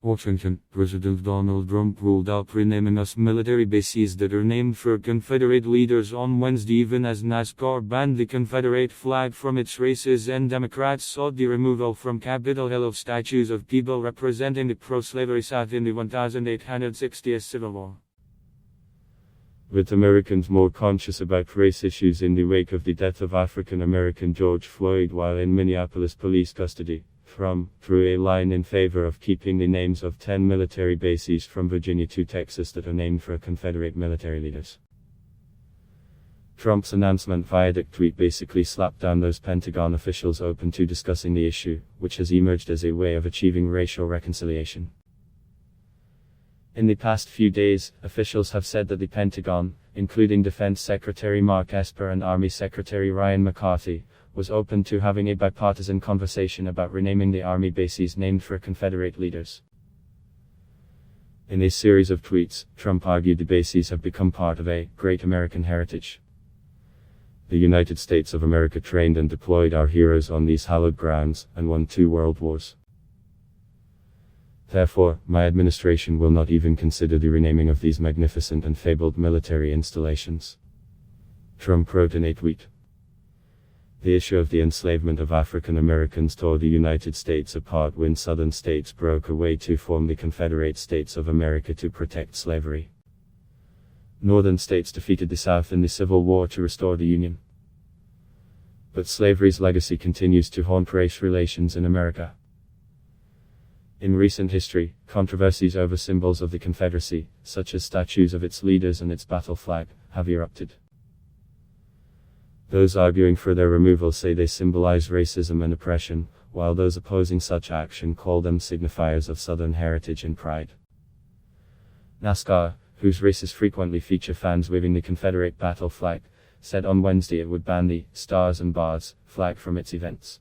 Washington, President Donald Trump ruled out renaming US military bases that are named for Confederate leaders on Wednesday, even as NASCAR banned the Confederate flag from its races and Democrats sought the removal from Capitol Hill of statues of people representing the pro-slavery South in the 1860s Civil War. With Americans more conscious about race issues in the wake of the death of African American George Floyd while in Minneapolis police custody, Trump drew a line in favor of keeping the names of 10 military bases from Virginia to Texas that are named for Confederate military leaders. Trump's announcement via the tweet basically slapped down those Pentagon officials open to discussing the issue, which has emerged as a way of achieving racial reconciliation. In the past few days, officials have said that the Pentagon, including Defense Secretary Mark Esper and Army Secretary Ryan McCarthy, was open to having a bipartisan conversation about renaming the Army bases named for Confederate leaders. In a series of tweets, Trump argued the bases have become part of a great American heritage. The United States of America trained and deployed our heroes on these hallowed grounds, and won 2 world wars. Therefore, my administration will not even consider the renaming of these magnificent and fabled military installations. Trump wrote in a tweet. The issue of the enslavement of African Americans tore the United States apart when Southern states broke away to form the Confederate States of America to protect slavery. Northern states defeated the South in the Civil War to restore the Union. But slavery's legacy continues to haunt race relations in America. In recent history, controversies over symbols of the Confederacy, such as statues of its leaders and its battle flag, have erupted. Those arguing for their removal say they symbolize racism and oppression, while those opposing such action call them signifiers of Southern heritage and pride. NASCAR, whose races frequently feature fans waving the Confederate battle flag, said on Wednesday it would ban the Stars and Bars flag from its events.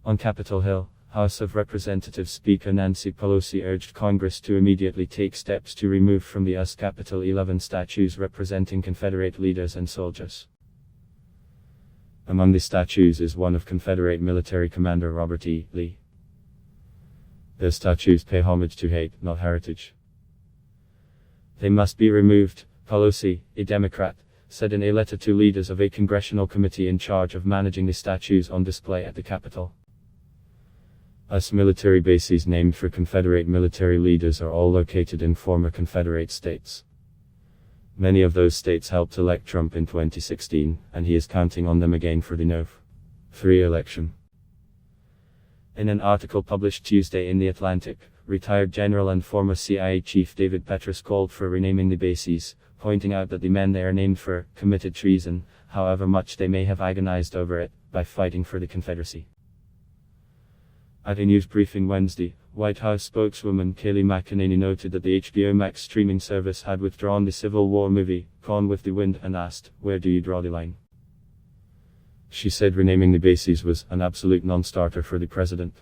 On Capitol Hill, House of Representatives Speaker Nancy Pelosi urged Congress to immediately take steps to remove from the US Capitol 11 statues representing Confederate leaders and soldiers. Among the statues is one of Confederate military commander Robert E. Lee. Their statues pay homage to hate, not heritage. They must be removed, Pelosi, a Democrat, said in a letter to leaders of a congressional committee in charge of managing the statues on display at the Capitol. US military bases named for Confederate military leaders are all located in former Confederate states. Many of those states helped elect Trump in 2016, and he is counting on them again for the No. 3 election. In an article published Tuesday in The Atlantic, retired General and former CIA Chief David Petraeus called for renaming the bases, pointing out that the men they are named for committed treason, however much they may have agonized over it, by fighting for the Confederacy. At a news briefing Wednesday, White House spokeswoman Kayleigh McEnany noted that the HBO Max streaming service had withdrawn the Civil War movie, Gone with the Wind, and asked, "Where do you draw the line?" She said renaming the bases was an absolute non-starter for the president.